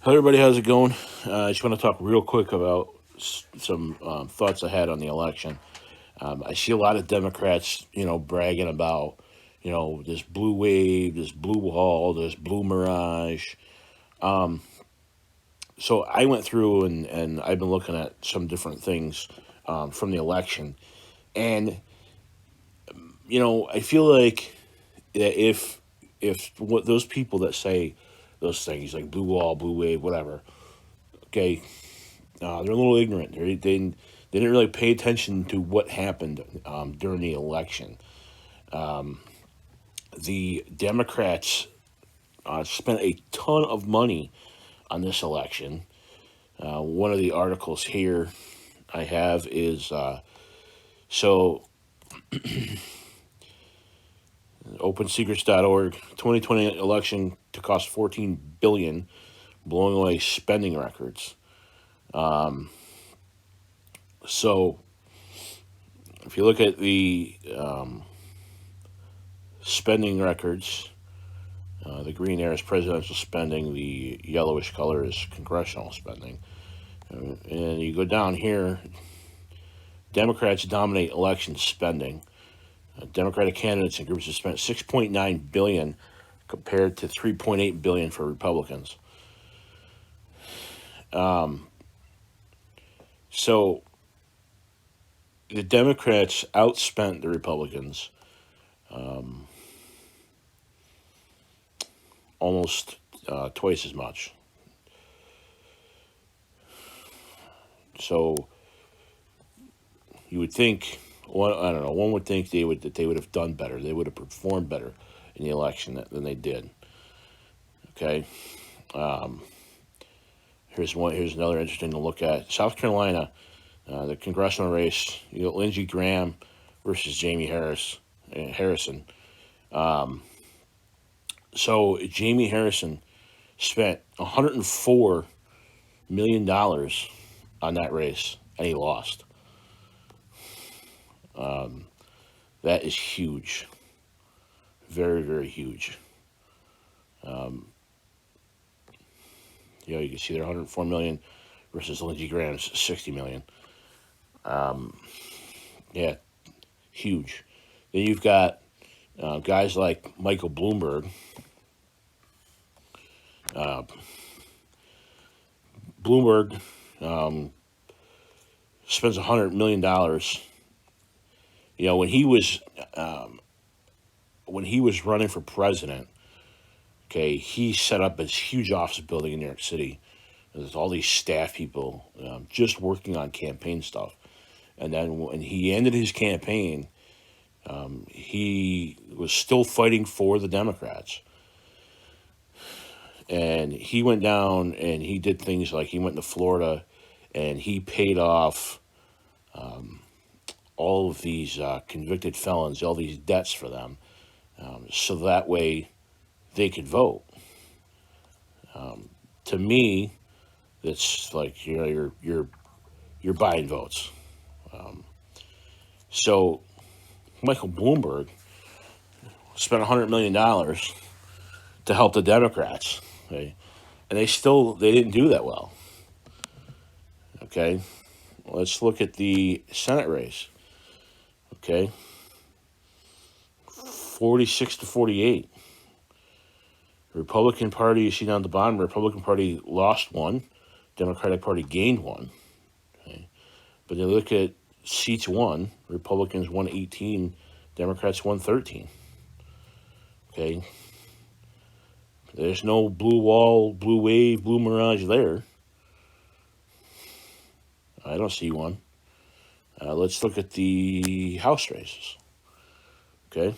Hello, everybody. How's it going? I just want to talk real quick about some thoughts I had on the election. I see a lot of Democrats, bragging about, this blue wave, this blue wall, this blue mirage. So I went through and I've been looking at some different things from the election. And, I feel like that if what those people that say those things like blue wall, blue wave, whatever, okay, they're a little ignorant. They didn't really pay attention to what happened during the election. The Democrats spent a ton of money on this election. One of the articles here I have is so OpenSecrets.org 2020 election to cost 14 billion, blowing away spending records. So if you look at the spending records, the green area is presidential spending. The yellowish color is congressional spending. And you go down here, Democrats dominate election spending. Democratic candidates and groups have spent 6.9 billion compared to 3.8 billion for Republicans. So the Democrats outspent the Republicans almost twice as much. So you would think, I don't know, one would think that they would have done better. They would have performed better in the election than they did. Okay. Here's another interesting to look at. South Carolina, the congressional race. You got Lindsey Graham versus Jamie Harrison. So Jamie Harrison spent $104 million on that race, and he lost. That is huge, very very huge. You can see there 104 million versus Lindsey Graham's 60 million. Yeah, huge. Then you've got guys like Michael Bloomberg. Bloomberg spends $100 million. When he was running for president, okay, he set up this huge office building in New York City. There's all these staff people just working on campaign stuff. And then when he ended his campaign, he was still fighting for the Democrats. And he went down and he did things like he went to Florida and he paid off all of these convicted felons, all these debts for them, so that way they could vote. To me, it's like you're buying votes. So Michael Bloomberg spent $100 million to help the Democrats, okay? And they didn't do that well. Okay, let's look at the Senate race. Okay, 46-48. Republican Party, you see down at the bottom, Republican Party lost one, Democratic Party gained one. Okay, but you look at seats won, Republicans won 18, Democrats won 13. Okay, there's no blue wall, blue wave, blue mirage there. I don't see one. Let's look at the House races. Okay.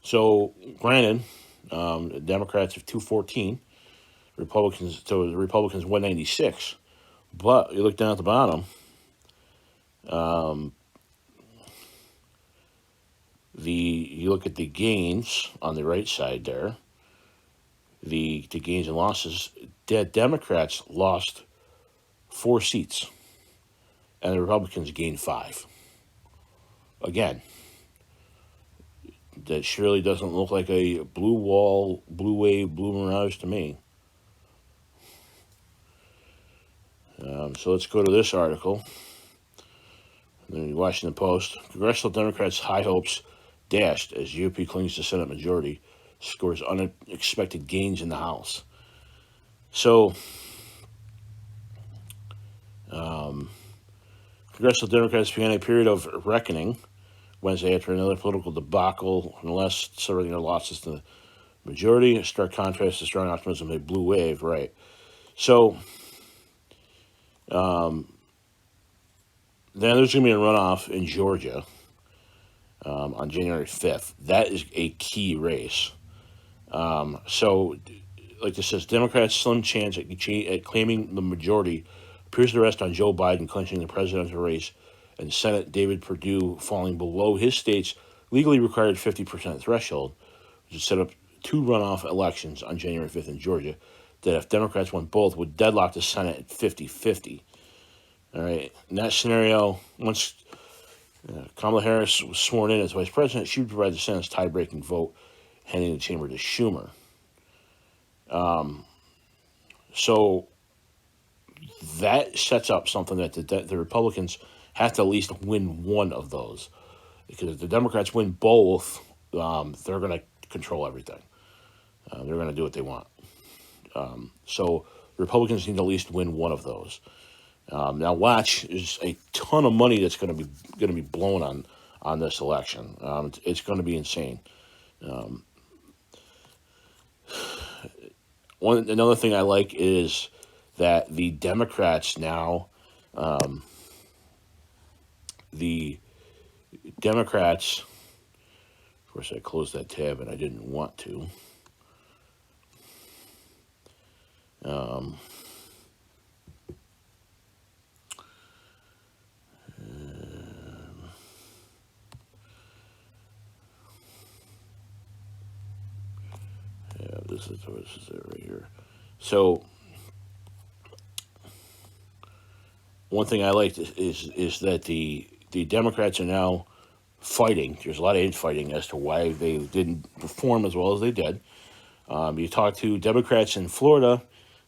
So, granted, Democrats have 214, the Republicans 196. But you look down at the bottom, you look at the gains on the right side there, the gains and losses. The Democrats lost 4 seats, and the Republicans gained 5. Again, that surely doesn't look like a blue wall, blue wave, blue mirage to me. So let's go to this article. The Washington Post. Congressional Democrats' high hopes dashed as GOP clings to Senate majority, scores unexpected gains in the House. So, Congressional Democrats began a period of reckoning Wednesday after another political debacle, nonetheless serving their losses to the majority. A stark contrast to strong optimism, a blue wave, right? So, then there's going to be a runoff in Georgia on January 5th. That is a key race. So, like this says, Democrats' slim chance at claiming the majority appears to rest on Joe Biden clinching the presidential race and Senate David Perdue falling below his state's legally required 50% threshold, which would set up two runoff elections on January 5th in Georgia that, if Democrats won both, would deadlock the Senate at 50-50. All right. In that scenario, once Kamala Harris was sworn in as vice president, she would provide the Senate's tie-breaking vote, handing the chamber to Schumer. So that sets up something that the Republicans have to at least win one of those. Because if the Democrats win both, they're going to control everything. They're going to do what they want. So the Republicans need to at least win one of those. Now, watch, there's a ton of money that's going to be blown on this election. It's going to be insane. Another thing I like is that the Democrats now, of course, I closed that tab and I didn't want to. This is it right here. So one thing I like is that the Democrats are now fighting. There's a lot of infighting as to why they didn't perform as well as they did. You talk to Democrats in Florida,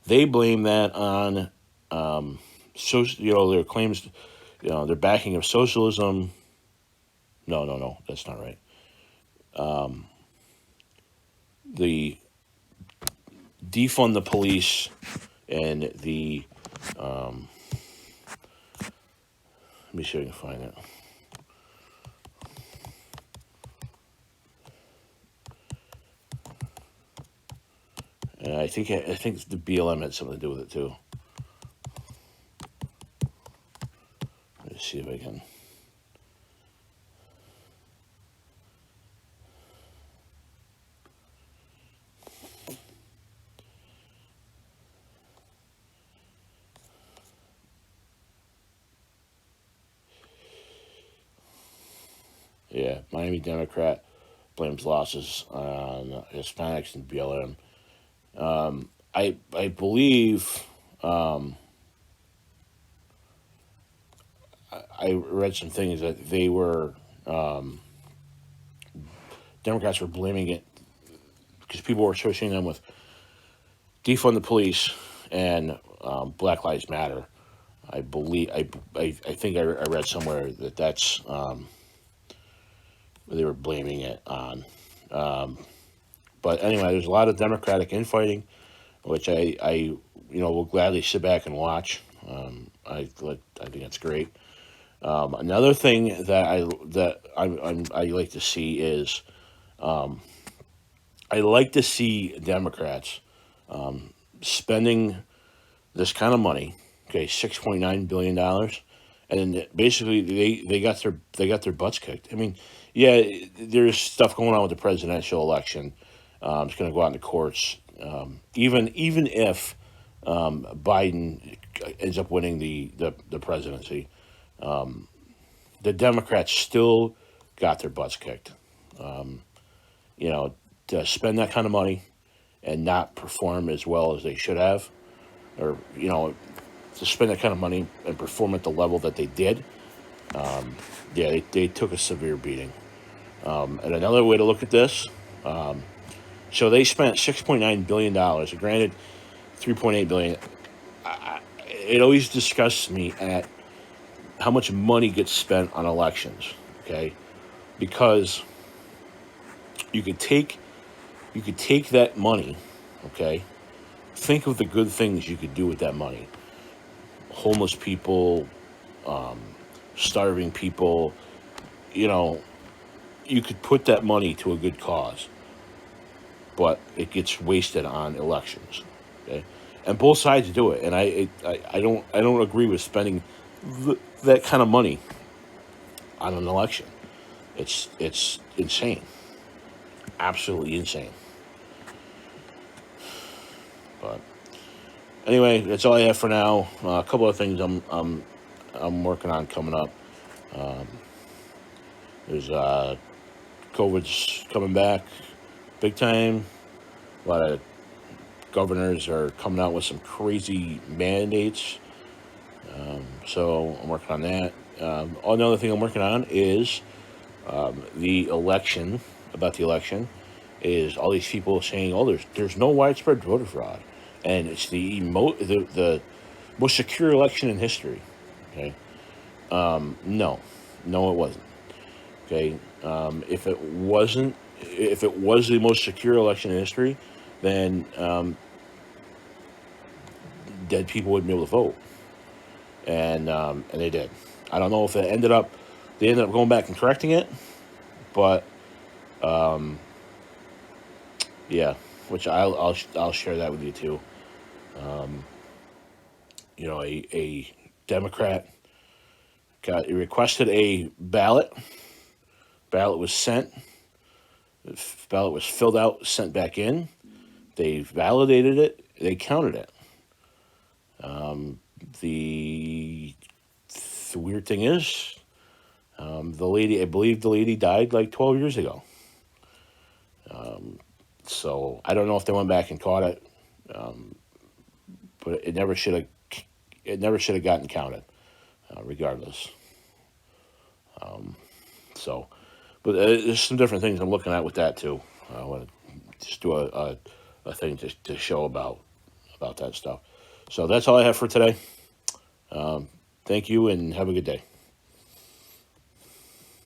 they blame that on their claims, their backing of socialism. No, that's not right. The defund the police and the let me see if I can find it. And I think the BLM had something to do with it too. Let's see if I can. Yeah, Miami Democrat blames losses on Hispanics and BLM. I believe I read some things that they were Democrats were blaming it because people were associating them with defund the police and Black Lives Matter. I believe I think I read somewhere that that's they were blaming it on. But anyway, there's a lot of Democratic infighting, which I will gladly sit back and watch. I think that's great. Another thing that I like to see is I like to see Democrats spending this kind of money. Okay, $6.9 billion, and then basically they got their butts kicked. I mean, yeah, there's stuff going on with the presidential election. It's going to go out in the courts. Even if Biden ends up winning the presidency, the Democrats still got their butts kicked. To spend that kind of money and not perform as well as they should have, or to spend that kind of money and perform at the level that they did, they took a severe beating. And another way to look at this, so they spent $6.9 billion. Granted, $3.8 billion. it always disgusts me at how much money gets spent on elections. Okay, because you could take you could take that money. Okay, think of the good things you could do with that money. Homeless people, starving people. You know, you could put that money to a good cause, but it gets wasted on elections. Okay, and both sides do it. And I don't agree with spending that kind of money on an election. It's insane, absolutely insane. But anyway, that's all I have for now. A couple of things I'm working on coming up. There's COVID's coming back big time. A lot of governors are coming out with some crazy mandates. So I'm working on that. Another thing I'm working on is the election. About the election, is all these people saying, "Oh, there's no widespread voter fraud, and it's the most secure election in history." Okay, no, no, it wasn't. Okay, if it was the most secure election in history, then dead people wouldn't be able to vote, and they did. I don't know if they ended up going back and correcting it, but yeah, which I'll share that with you too. A Democrat requested a ballot. Ballot was sent. The ballot was filled out, sent back in. They validated it. They counted it. The the weird thing is, the lady, I believe the lady died like 12 years ago. So I don't know if they went back and caught it, but it never should have gotten counted, regardless. So, but there's some different things I'm looking at with that too. I want to just do a thing to show about that stuff. So that's all I have for today. Thank you and have a good day.